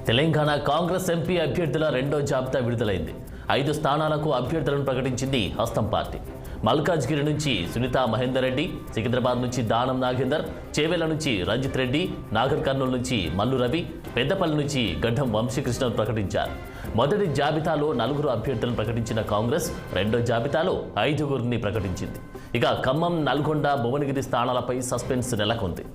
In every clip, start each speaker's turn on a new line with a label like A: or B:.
A: Telangana Congress MP అభ్యర్థుల రెండో జాబితా విడుదలైంది. 5 స్థానాలకు అభ్యర్థులను ప్రకటించింది హస్తం పార్టీ. మల్కాజ్గిరి నుంచి సునీతా మహేందర్ రెడ్డి, సికింద్రాబాద్ నుంచి దానం నాగేందర్, చేవెళ్ల నుంచి రంజిత్ రెడ్డి, నాగర్ కర్నూలు నుంచి మల్లు రవి, పెద్దపల్లి నుంచి గడ్డం వంశీకృష్ణను ప్రకటించారు. మొదటి జాబితాలో 4 అభ్యర్థులను ప్రకటించిన కాంగ్రెస్ రెండో జాబితాలో 5గురిని ప్రకటించింది. ఇక ఖమ్మం, నల్గొండ, భువనగిరి స్థానాలపై సస్పెన్స్ నెలకొంది.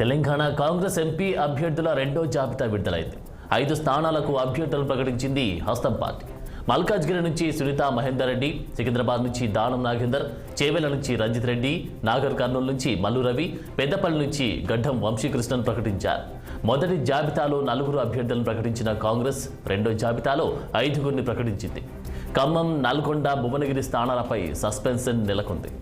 A: తెలంగాణ కాంగ్రెస్ ఎంపీ అభ్యర్థుల రెండో జాబితా విడుదలైంది. 5 స్థానాలకు అభ్యర్థులను ప్రకటించింది హస్తం పార్టీ. మల్కాజ్గిరి నుంచి సునీతా మహేందర్ రెడ్డి, సికింద్రాబాద్ నుంచి దానం నాగేందర్, చేవెళ్ల నుంచి రంజిత్ రెడ్డి, నాగర్ కర్నూలు నుంచి మల్లు రవి, పెద్దపల్లి నుంచి గడ్డం వంశీకృష్ణను ప్రకటించారు. మొదటి జాబితాలో 4 అభ్యర్థులను ప్రకటించిన కాంగ్రెస్ రెండో జాబితాలో 5గురిని ప్రకటించింది. ఖమ్మం, నల్గొండ, భువనగిరి స్థానాలపై సస్పెన్స్ నెలకొంది.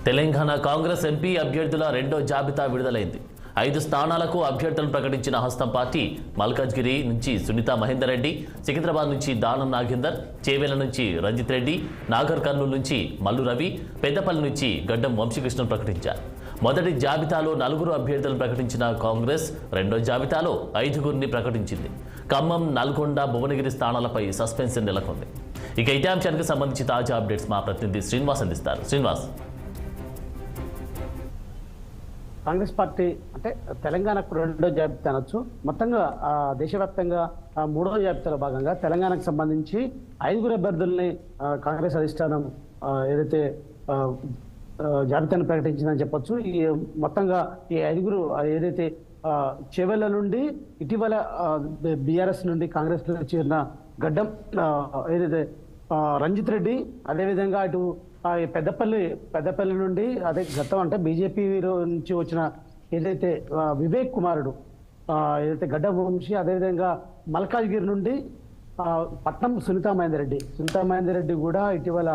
A: తెలంగాణ కాంగ్రెస్ ఎంపీ అభ్యర్థుల రెండో జాబితా విడుదలైంది. 5 స్థానాలకు అభ్యర్థులను ప్రకటించిన హస్తం పార్టీ మల్కాజ్గిరి నుంచి సునీతా మహేందర్ రెడ్డి, సికింద్రాబాద్ నుంచి దానం నాగేందర్, చేవెళ్ల నుంచి రంజిత్ రెడ్డి, నాగర్ కర్నూలు నుంచి మల్లు రవి, పెద్దపల్లి నుంచి గడ్డం వంశీకృష్ణను ప్రకటించారు. మొదటి జాబితాలో 4 అభ్యర్థులను ప్రకటించిన కాంగ్రెస్ రెండో జాబితాలో 5గురిని ప్రకటించింది. ఖమ్మం, నల్గొండ, భువనగిరి స్థానాలపై సస్పెన్స్ నెలకొంది. ఇక ఇదే అంశానికి సంబంధించి తాజా అప్డేట్స్ మా ప్రతినిధి శ్రీనివాస్ అందిస్తారు. శ్రీనివాస్,
B: కాంగ్రెస్ పార్టీ అంటే తెలంగాణకు రెండో జాబితా అనొచ్చు. మొత్తంగా దేశవ్యాప్తంగా 3వ జాబితాలో భాగంగా తెలంగాణకు సంబంధించి 5 అభ్యర్థుల్ని కాంగ్రెస్ అధిష్టానం ఏదైతే జాబితాను ప్రకటించిందని చెప్పొచ్చు. ఈ మొత్తంగా ఈ 5 ఏదైతే చేవెళ్ల నుండి ఇటీవల బీఆర్ఎస్ నుండి కాంగ్రెస్ చేరిన గడ్డం ఏదైతే రంజిత్ రెడ్డి, అదేవిధంగా అటు పెద్దపల్లి నుండి అదే గతం అంటే బీజేపీ నుంచి వచ్చిన ఏదైతే వివేక్ కుమారుడు ఏదైతే గడ్డ వంశీ, అదేవిధంగా మల్కాజ్గిరి నుండి పట్నం సునీతా మహేందర్ రెడ్డి కూడా ఇటీవల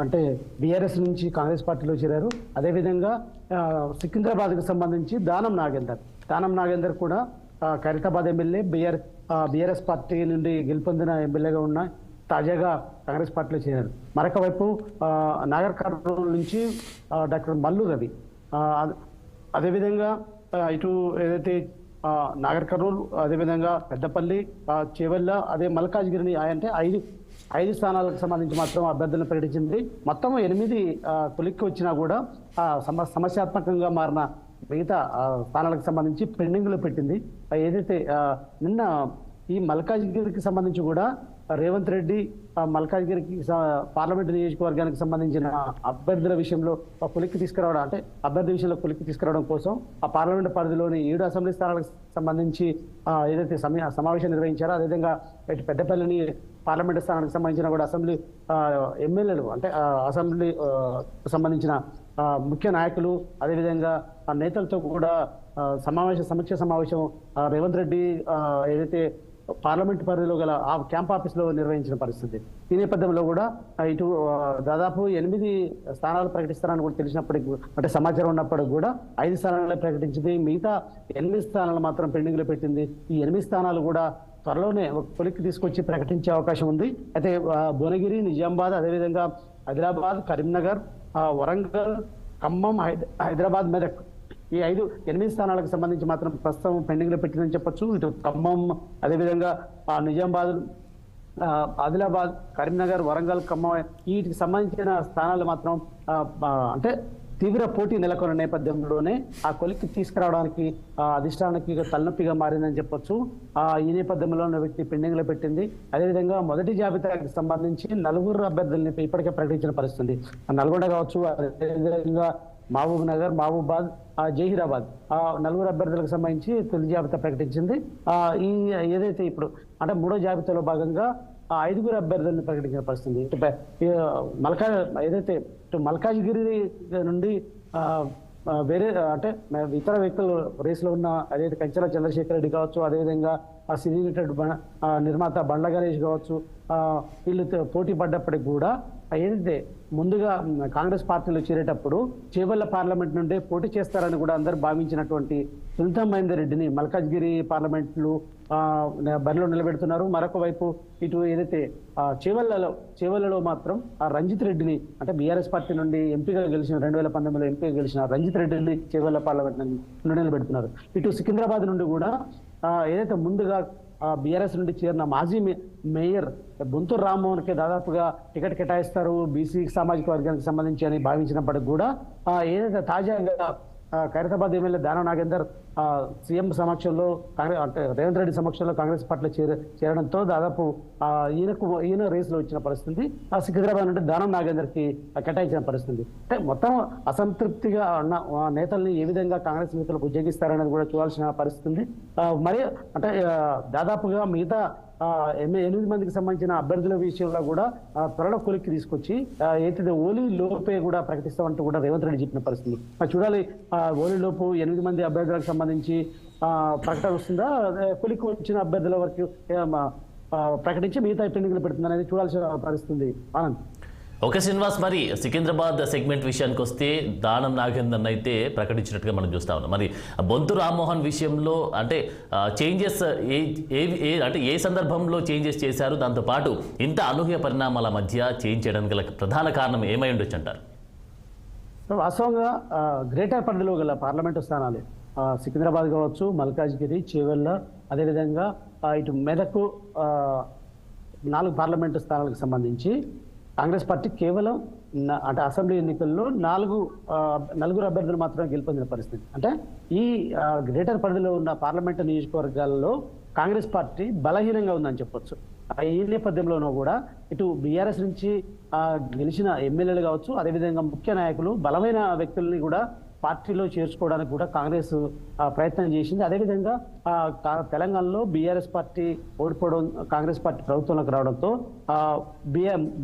B: అంటే బీఆర్ఎస్ నుంచి కాంగ్రెస్ పార్టీలో చేరారు. అదేవిధంగా సికింద్రాబాద్కు సంబంధించి దానం నాగేందర్ కూడా ఖైరతాబాద్ ఎమ్మెల్యే, బీఆర్ఎస్ పార్టీ నుండి గెలుపొందిన ఎమ్మెల్యేగా ఉన్న తాజాగా కాంగ్రెస్ పార్టీలో చేరారు. మరొక వైపు నాగర్ కర్నూలు నుంచి డాక్టర్ మల్లు రవి, అదేవిధంగా ఇటు ఏదైతే నాగర్ కర్నూలు, అదేవిధంగా పెద్దపల్లి, చేవెళ్ల, అదే మల్కాజ్గిరిని అంటే 5 స్థానాలకు సంబంధించి మాత్రం అభ్యర్థులను ప్రకటించింది. మొత్తం 8 కొలిక్కి వచ్చినా కూడా సమస్యాత్మకంగా మారిన మిగతా స్థానాలకు సంబంధించి పెండింగ్లో పెట్టింది. ఏదైతే నిన్న ఈ మల్కాజ్గిరికి సంబంధించి కూడా రేవంత్ రెడ్డి మల్కాజ్గిరికి పార్లమెంట్ నియోజకవర్గానికి సంబంధించిన అభ్యర్థుల విషయంలో కొలిక్కి తీసుకురావడం, అంటే అభ్యర్థి విషయంలో కొలిక్కి తీసుకురావడం కోసం ఆ పార్లమెంట్ పరిధిలోని 7 అసెంబ్లీ స్థానాలకు సంబంధించి ఏదైతే సమావేశం నిర్వహించారో, అదేవిధంగా ఇటు పెద్దపల్లిని పార్లమెంట్ స్థానానికి సంబంధించిన కూడా అసెంబ్లీ ఎమ్మెల్యేలు, అంటే అసెంబ్లీ సంబంధించిన ముఖ్య నాయకులు, అదేవిధంగా ఆ నేతలతో కూడా సమీక్ష సమావేశం రేవంత్ రెడ్డి ఏదైతే పార్లమెంట్ పరిధిలో గల ఆ క్యాంప్ ఆఫీస్లో నిర్వహించిన పరిస్థితి. ఈ నేపథ్యంలో కూడా ఇటు దాదాపు 8 స్థానాలు ప్రకటిస్తారని కూడా తెలిసినప్పటికీ, అంటే సమాచారం ఉన్నప్పటికీ కూడా 5 స్థానాలే ప్రకటించింది. మిగతా 8 స్థానాలు మాత్రం పెండింగ్ లో పెట్టింది. ఈ 8 స్థానాలు కూడా త్వరలోనే ఒక కొలిక్కి తీసుకొచ్చి ప్రకటించే అవకాశం ఉంది. అయితే భువనగిరి, నిజామాబాద్, అదేవిధంగా ఆదిలాబాద్, కరీంనగర్, వరంగల్, ఖమ్మం, హైదరాబాద్, మెదక్, ఈ 8 స్థానాలకు సంబంధించి మాత్రం ప్రస్తుతం పెండింగ్ లో పెట్టిందని చెప్పొచ్చు. ఇటు ఖమ్మం, అదేవిధంగా నిజామాబాద్, ఆదిలాబాద్, కరీంనగర్, వరంగల్, ఖమ్మం వీటికి సంబంధించిన స్థానాలు మాత్రం అంటే తీవ్ర పోటీ నెలకొన్న నేపథ్యంలోనే ఆ కొలిక్కి తీసుకురావడానికి అధిష్టానానికి తలనొప్పిగా మారిందని చెప్పొచ్చు. ఈ నేపథ్యంలో వ్యక్తి పెండింగ్ లో పెట్టింది. అదేవిధంగా మొదటి జాబితాకి సంబంధించి 4 అభ్యర్థుల్ని ఇప్పటికే ప్రకటించిన పరిస్థితి. నల్గొండ కావచ్చు, అదేవిధంగా మహబూబ్ నగర్, మహబూబాద్, జహీరాబాద్ 4 అభ్యర్థులకు సంబంధించి తొలి జాబితా ప్రకటించింది. ఈ ఏదైతే ఇప్పుడు అంటే 3వ జాబితాలో భాగంగా 5 అభ్యర్థులను ప్రకటించిన పరిస్థితి. ఏదైతే మల్కాజ్గిరి నుండి వేరే అంటే ఇతర వ్యక్తులు రేసులో ఉన్న అదైతే కంచెల చంద్రశేఖర్ రెడ్డి కావచ్చు, అదేవిధంగా సినీ నిర్మాత బండ్ల గణేష్ కావచ్చు, వీళ్ళు పోటీ పడ్డప్పటికి కూడా ఏదైతే ముందుగా కాంగ్రెస్ పార్టీలో చేరేటప్పుడు చేవెళ్ల పార్లమెంట్ నుండే పోటీ చేస్తారని కూడా అందరూ భావించినటువంటి సునీతా మహేందర్ రెడ్డిని మల్కాజ్గిరి పార్లమెంట్లు బరిలో నిలబెడుతున్నారు. మరొక వైపు ఇటు ఏదైతే చేవెళ్లలో మాత్రం రంజిత్ రెడ్డిని, అంటే బీఆర్ఎస్ పార్టీ నుండి ఎంపీగా గెలిచిన 2019లో ఎంపీగా గెలిచిన రంజిత్ రెడ్డిని చేవెళ్ల పార్లమెంట్ నుండి నిలబెడుతున్నారు. ఇటు సికింద్రాబాద్ నుండి కూడా ఏదైతే ముందుగా బీఆర్ఎస్ నుండి చేరిన మాజీ మేయర్ బొంతూరు రామ్మోహన్కి దాదాపుగా టికెట్ కేటాయిస్తారు బీసీ సామాజిక వర్గానికి సంబంధించి అని భావించినప్పటికీ కూడా ఏదైతే తాజాగా ఖైరతాబాద్ ఎమ్మెల్యే దానం నాగేందర్ సీఎం సమక్షంలో అంటే రేవంత్ రెడ్డి సమక్షంలో కాంగ్రెస్ పార్టీలో చేరడంతో దాదాపు ఈయన రేసులో వచ్చిన పరిస్థితి. సికింద్రాబాద్ నుండి దానం నాగేందర్కి కేటాయించిన పరిస్థితి. అంటే మొత్తం అసంతృప్తిగా ఉన్న నేతల్ని ఏ విధంగా కాంగ్రెస్ నేతలు బుజ్జగిస్తారనేది కూడా చూడాల్సిన పరిస్థితి. మరి అంటే దాదాపుగా మిగతా 8 మందికి సంబంధించిన అభ్యర్థుల విషయంలో కూడా త్వరలో కొలిక్కి తీసుకొచ్చి ఏదైతే ఓలీ లోపే కూడా ప్రకటిస్తామంటూ కూడా రేవంత్ రెడ్డి చెప్పిన పరిస్థితి. చూడాలి ఓలీ లోపు 8 మంది అభ్యర్థులకు సంబంధించి ప్రకటన వస్తుందా, కొలిక్కి వచ్చిన అభ్యర్థుల వరకు ప్రకటించి మిగతా పెండింగ్లు పెడుతుంది అనేది చూడాల్సిన పరిస్థితి. ఆనంద్.
A: ఓకే శ్రీనివాస్, మరి సికింద్రాబాద్ సెగ్మెంట్ విషయానికి వస్తే దానం నాగేందర్ అయితే ప్రకటించినట్టుగా మనం చూస్తా ఉన్నాం. మరి బొంతు రామ్మోహన్ విషయంలో అంటే చేంజెస్ అంటే ఏ సందర్భంలో చేంజెస్ చేశారు, దాంతోపాటు ఇంత అనూహ్య పరిణామాల మధ్య చేంజ్ చేయడానికి గల ప్రధాన కారణం ఏమై ఉండొచ్చు అంటారు?
B: వాస్తవంగా గ్రేటర్ పరిధిలో గల పార్లమెంటు స్థానాలు సికింద్రాబాద్ కావచ్చు, మల్కాజ్గిరి, చేవెళ్ళ, అదేవిధంగా ఇటు మెదక్ 4 పార్లమెంటు స్థానాలకు సంబంధించి కాంగ్రెస్ పార్టీ కేవలం అంటే అసెంబ్లీ ఎన్నికల్లో 4 అభ్యర్థులు మాత్రమే గెలుపొందిన పరిస్థితి. అంటే ఈ గ్రేటర్ పరిధిలో ఉన్న పార్లమెంటు నియోజకవర్గాల్లో కాంగ్రెస్ పార్టీ బలహీనంగా ఉందని చెప్పొచ్చు. ఈ నేపథ్యంలోనూ కూడా ఇటు బీఆర్ఎస్ నుంచి గెలిచిన ఎమ్మెల్యేలు కావచ్చు, అదేవిధంగా ముఖ్య నాయకులు, బలమైన వ్యక్తుల్ని కూడా పార్టీలో చేర్చుకోవడానికి కూడా కాంగ్రెస్ ప్రయత్నం చేసింది. అదేవిధంగా తెలంగాణలో బీఆర్ఎస్ పార్టీ ఓడిపోవడం, కాంగ్రెస్ పార్టీ ప్రభుత్వంలోకి రావడంతో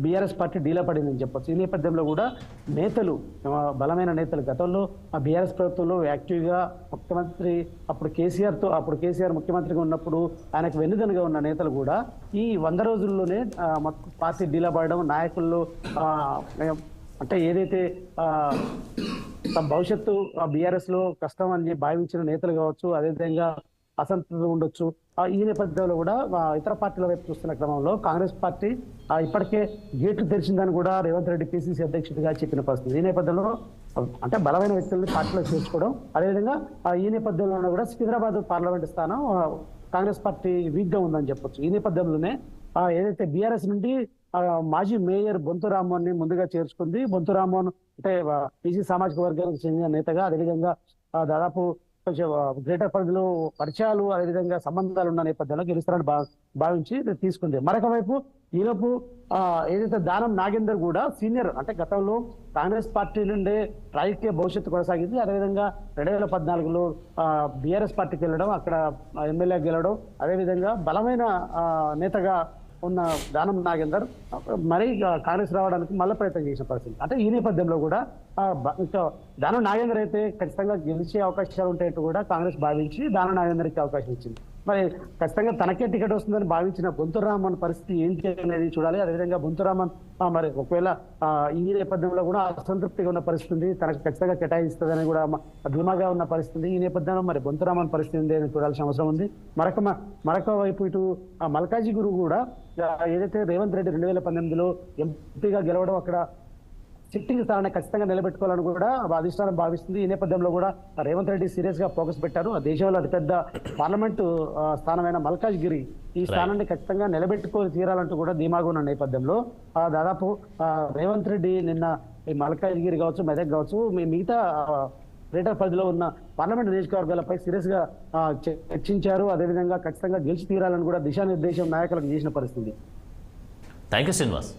B: బీఆర్ఎస్ పార్టీ డీలా పడిందని చెప్పొచ్చు. ఈ నేపథ్యంలో కూడా నేతలు, బలమైన నేతలు గతంలో బీఆర్ఎస్ ప్రభుత్వంలో యాక్టివ్గా ముఖ్యమంత్రి అప్పుడు కేసీఆర్ ముఖ్యమంత్రిగా ఉన్నప్పుడు ఆయనకు వెన్నుదన్నుగా ఉన్న నేతలు కూడా ఈ 100 రోజుల్లోనే పార్టీ డీలా పడడం, నాయకుల్లో అంటే ఏదైతే తమ భవిష్యత్తు బీఆర్ఎస్ లో కష్టం అని భావించిన నేతలు కావచ్చు, అదేవిధంగా అసంతృప్తి ఉండొచ్చు. ఈ నేపథ్యంలో కూడా ఇతర పార్టీల వైపు చూస్తున్న క్రమంలో కాంగ్రెస్ పార్టీ ఇప్పటికే గేట్లు తెరిచిందని కూడా రేవంత్ రెడ్డి పిసిసి అధ్యక్షుడిగా చెప్పిన పరిస్థితి. ఈ నేపథ్యంలో అంటే బలమైన వ్యక్తుల్ని పార్టీలో చేర్చుకోవడం, అదేవిధంగా ఈ నేపథ్యంలో కూడా సికింద్రాబాద్ పార్లమెంట్ స్థానం కాంగ్రెస్ పార్టీ వీక్ గా ఉందని చెప్పొచ్చు. ఈ నేపథ్యంలోనే ఏదైతే బీఆర్ఎస్ నుండి మాజీ మేయర్ బొంతు రామ్మోహన్ ని ముందుగా చేర్చుకుంది. బొంతు రామ్మోహన్ అంటే బీసీ సామాజిక వర్గానికి చెందిన నేతగా, అదేవిధంగా దాదాపు కొంచెం గ్రేటర్ పరిధిలో పరిచయాలు అదేవిధంగా సంబంధాలు ఉన్న నేపథ్యంలో గెలుస్తారని భావించి తీసుకుంది. మరొక వైపు ఈలోపు ఏదైతే దానం నాగేందర్ కూడా సీనియర్, అంటే గతంలో కాంగ్రెస్ పార్టీ నుండే రాజకీయ భవిష్యత్తు కొనసాగింది. అదేవిధంగా 2014లో బీఆర్ఎస్ పార్టీకి వెళ్ళడం, అక్కడ ఎమ్మెల్యే గెలవడం, అదేవిధంగా బలమైన నేతగా ఉన్న దానం నాగేందర్ మరీ కాంగ్రెస్ రావడానికి మళ్ళీ ప్రయత్నం చేసిన పరిస్థితి. అంటే ఈ నేపథ్యంలో కూడా దానం నాగేందర్ అయితే ఖచ్చితంగా గెలిచే అవకాశాలు ఉంటాయంటూ కూడా కాంగ్రెస్ భావించి దానం నాగేందర్కి అవకాశం ఇచ్చింది. మరి ఖచ్చితంగా తనకే టికెట్ వస్తుందని భావించిన బొంతురామన్ పరిస్థితి ఏంటి అనేది చూడాలి. అదేవిధంగా బొంతురామన్ మరి ఒకవేళ ఈ నేపథ్యంలో కూడా అసంతృప్తిగా ఉన్న పరిస్థితి, తనకు ఖచ్చితంగా కేటాయిస్తుందని కూడా ధీమాగా ఉన్న పరిస్థితి. ఈ నేపథ్యంలో మరి బొంతురామన్ పరిస్థితి ఏంటి అని చూడాల్సిన అవసరం ఉంది. మరొక వైపు ఇటు మల్కాజీ గురు కూడా ఏదైతే రేవంత్ రెడ్డి 2018లో ఎంపీగా గెలవడం, అక్కడ సిట్టింగ్ స్థానాన్ని ఖచ్చితంగా నిలబెట్టుకోవాలని కూడా అధిష్టానం భావిస్తుంది. ఈ నేపథ్యంలో కూడా రేవంత్ రెడ్డి సీరియస్ గా ఫోకస్ పెట్టారు. ఆ దేశంలో అతిపెద్ద పార్లమెంటు స్థానమైన మల్కాజ్గిరి ఈ స్థానాన్ని ఖచ్చితంగా నిలబెట్టుకొని తీరాలంటూ కూడా ధీమాగా ఉన్న నేపథ్యంలో దాదాపు రేవంత్ రెడ్డి నిన్న ఈ మల్కాజ్గిరి కావచ్చు, మెదక్ కావచ్చు, మిగతా గ్రేటర్ పరిధిలో ఉన్న పార్లమెంట్ నియోజకవర్గాలపై సీరియస్ గా చర్చించారు. అదేవిధంగా ఖచ్చితంగా గెలిచి తీరాలని కూడా దిశానిర్దేశం నాయకులకు చేసిన పరిస్థితి.
A: Thank you Srinivas.